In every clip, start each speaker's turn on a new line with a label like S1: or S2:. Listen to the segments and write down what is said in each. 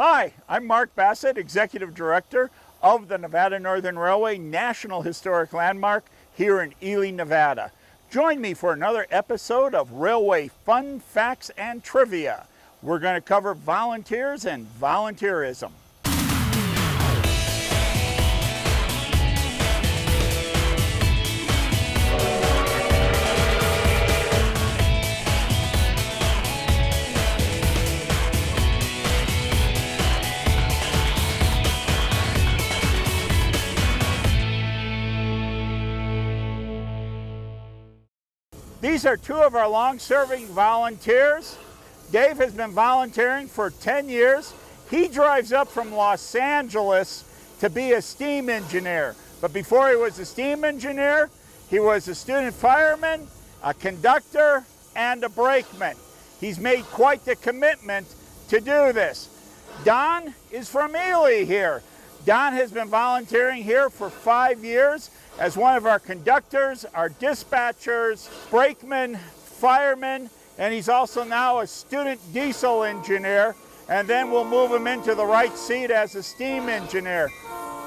S1: Hi, I'm Mark Bassett, Executive Director of the Nevada Northern Railway National Historic Landmark here in Ely, Nevada. Join me for another episode of Railway Fun, Facts, and Trivia. We're going to cover volunteers and volunteerism. These are two of our long-serving volunteers. Dave has been volunteering for 10 years. He drives up from Los Angeles to be a steam engineer. But before he was a steam engineer, he was a student fireman, a conductor, and a brakeman. He's made quite the commitment to do this. Don is from Ely here. Don has been volunteering here for 5 years as one of our conductors, our dispatchers, brakemen, firemen, and he's also now a student diesel engineer, and then we'll move him into the right seat as a steam engineer.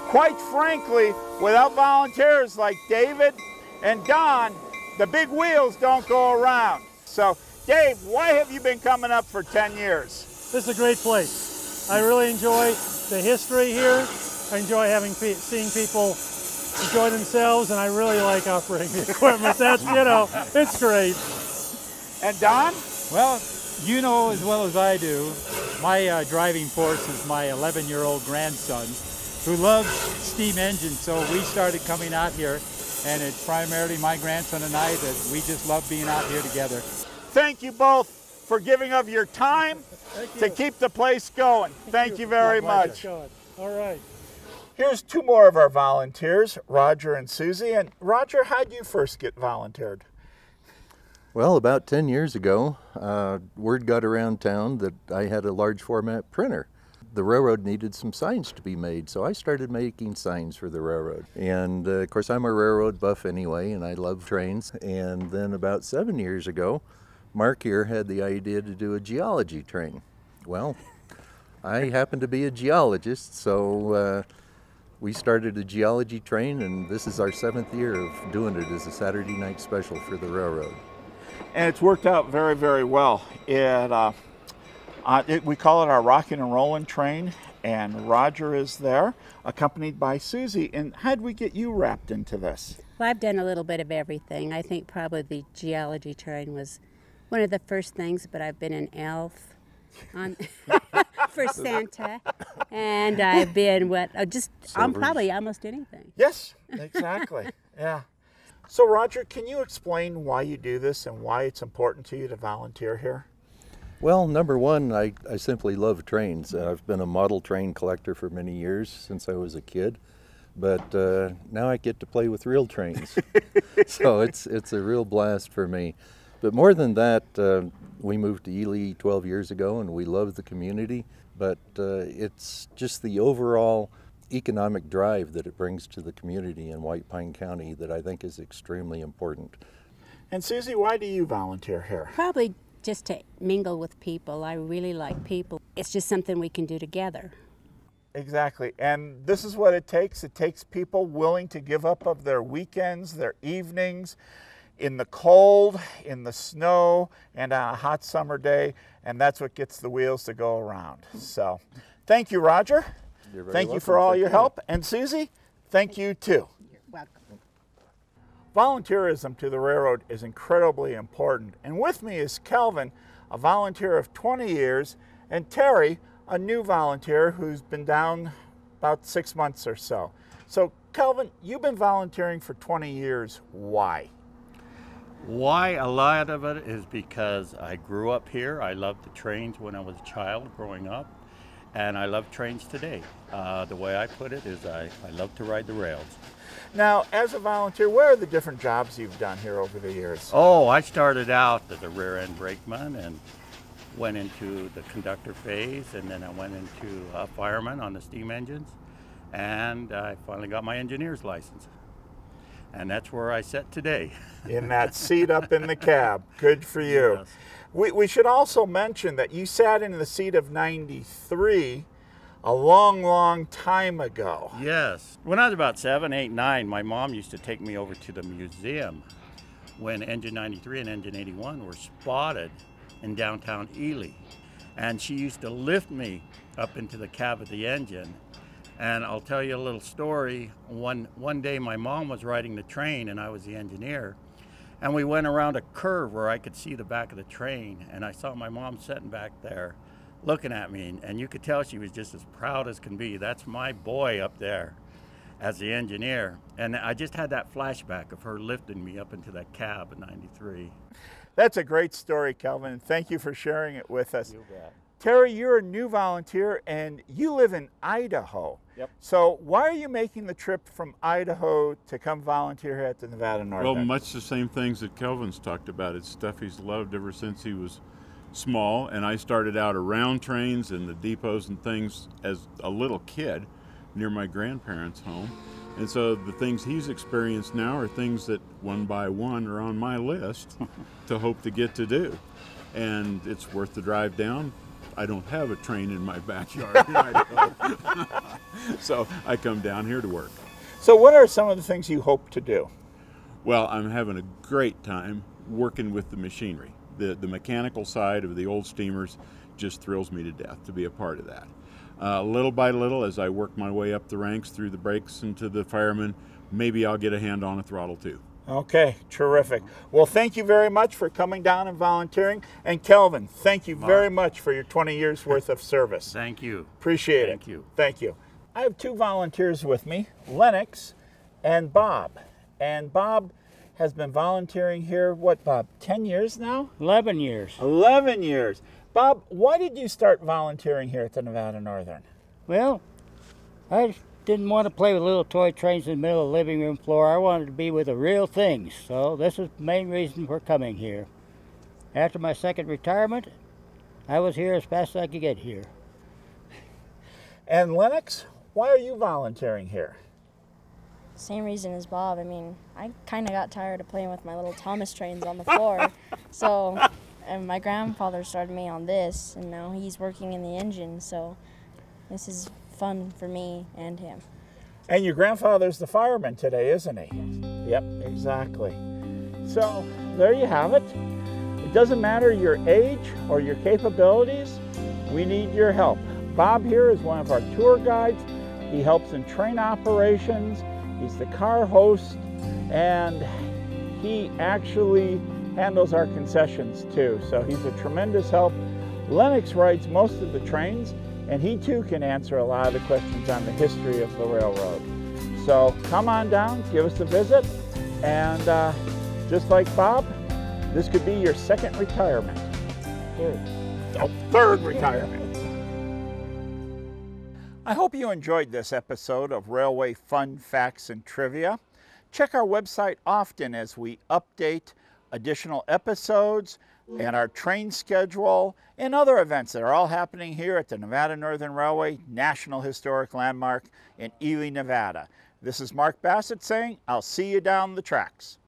S1: Quite frankly, without volunteers like David and Don, the big wheels don't go around. So, Dave, why have you been coming up for 10 years?
S2: This is a great place. I really enjoy the history here. I enjoy seeing people enjoy themselves, and I really like operating the equipment. That's, it's great.
S1: And Don?
S3: Well, you know as well as I do, my driving force is my 11-year-old grandson who loves steam engines, so we started coming out here, and it's primarily my grandson and I that we just love being out here together.
S1: Thank you both for giving of your time to keep the place going. Thank you very much.
S2: All right.
S1: Here's two more of our volunteers, Roger and Susie. And Roger, how did you first get volunteered?
S4: Well, about 10 years ago, word got around town that I had a large format printer. The railroad needed some signs to be made, so I started making signs for the railroad. And of course, I'm a railroad buff anyway, and I love trains. And then about 7 years ago, Mark here had the idea to do a geology train. Well, I happen to be a geologist, so we started a geology train, and this is our 7th year of doing it as a Saturday night special for the railroad.
S1: And it's worked out very, very well. We call it our rockin' and rollin' train, and Roger is there, accompanied by Susie. And how did we get you wrapped into this?
S5: Well, I've done a little bit of everything. I think probably the geology train was one of the first things, but I've been an elf on for Santa, and I've been I'm probably almost anything.
S1: Yes, exactly. Yeah. So Roger, can you explain why you do this and why it's important to you to volunteer here?
S4: Well, number one, I simply love trains. I've been a model train collector for many years since I was a kid, but now I get to play with real trains. So it's a real blast for me. But more than that, we moved to Ely 12 years ago, and we love the community, but it's just the overall economic drive that it brings to the community in White Pine County that I think is extremely important.
S1: And Susie, why do you volunteer here?
S5: Probably just to mingle with people. I really like people. It's just something we can do together.
S1: Exactly, and this is what it takes. It takes people willing to give up of their weekends, their evenings, in the cold, in the snow, and on a hot summer day, and that's what gets the wheels to go around. So, thank you, Roger.
S4: You're very
S1: thank you
S4: welcome.
S1: for all your help. And Susie, thank you too.
S5: You're welcome.
S1: Volunteerism to the railroad is incredibly important. And with me is Kelvin, a volunteer of 20 years, and Terry, a new volunteer who's been down about 6 months or so. So, Kelvin, you've been volunteering for 20 years. Why?
S6: Why? A lot of it is because I grew up here. I loved the trains when I was a child growing up, and I love trains today. The way I put it is I love to ride the rails.
S1: Now, as a volunteer, what are the different jobs you've done here over the years?
S6: Oh, I started out as a rear end brakeman and went into the conductor phase, and then I went into a fireman on the steam engines, and I finally got my engineer's license. And that's where I sit today.
S1: In that seat up in the cab. Good for you.
S6: Yes.
S1: We should also mention that you sat in the seat of 93 a long, long time ago.
S6: Yes. When I was about 7, 8, 9, my mom used to take me over to the museum when Engine 93 and Engine 81 were spotted in downtown Ely. And she used to lift me up into the cab of the engine. And I'll tell you a little story. One day my mom was riding the train and I was the engineer. And we went around a curve where I could see the back of the train. And I saw my mom sitting back there looking at me. And you could tell she was just as proud as can be. That's my boy up there as the engineer. And I just had that flashback of her lifting me up into that cab in 93.
S1: That's a great story, Kelvin. Thank you for sharing it with us.
S6: You bet.
S1: Terry, you're a new volunteer and you live in Idaho.
S7: Yep.
S1: So why are you making the trip from Idaho to come volunteer here at the Nevada Northern?
S7: Well, much the same things that Kelvin's talked about. It's stuff he's loved ever since he was small, and I started out around trains and the depots and things as a little kid near my grandparents' home. And so the things he's experienced now are things that one by one are on my list to hope to get to do. And it's worth the drive down. I don't have a train in my backyard in Idaho. So I come down here to work.
S1: So what are some of the things you hope to do?
S7: Well, I'm having a great time working with the machinery. The mechanical side of the old steamers just thrills me to death to be a part of that. Little by little, as I work my way up the ranks through the brakes and to the firemen, maybe I'll get a hand on a throttle too.
S1: Okay, terrific. Well, thank you very much for coming down and volunteering. And Kelvin, thank you very much for your 20 years worth of service.
S6: Thank you.
S1: Appreciate it.
S6: Thank you.
S1: Thank you. I have two volunteers with me, Lennox and Bob. And Bob has been volunteering here, what, Bob, 10 years now?
S8: 11 years.
S1: 11 years. Bob, why did you start volunteering here at the Nevada Northern?
S8: Well, I didn't want to play with little toy trains in the middle of the living room floor. I wanted to be with the real things. So this is the main reason for coming here. After my second retirement, I was here as fast as I could get here.
S1: And Lennox, why are you volunteering here?
S9: Same reason as Bob. I mean, I kind of got tired of playing with my little Thomas trains on the floor. So, and my grandfather started me on this, and now he's working in the engine. So this is fun for me and him.
S1: And your grandfather's the fireman today, isn't he? Yep, exactly. So there you have it. It doesn't matter your age or your capabilities, we need your help. Bob here is one of our tour guides. He helps in train operations. He's the car host, and he actually handles our concessions too. So he's a tremendous help. Lennox rides most of the trains, and he too can answer a lot of the questions on the history of the railroad. So come on down, give us a visit, and just like Bob, this could be your second retirement. Third retirement. I hope you enjoyed this episode of Railway Fun, Facts, and Trivia. Check our website often as we update additional episodes and our train schedule and other events that are all happening here at the Nevada Northern Railway National Historic Landmark in Ely, Nevada. This is Mark Bassett saying, I'll see you down the tracks.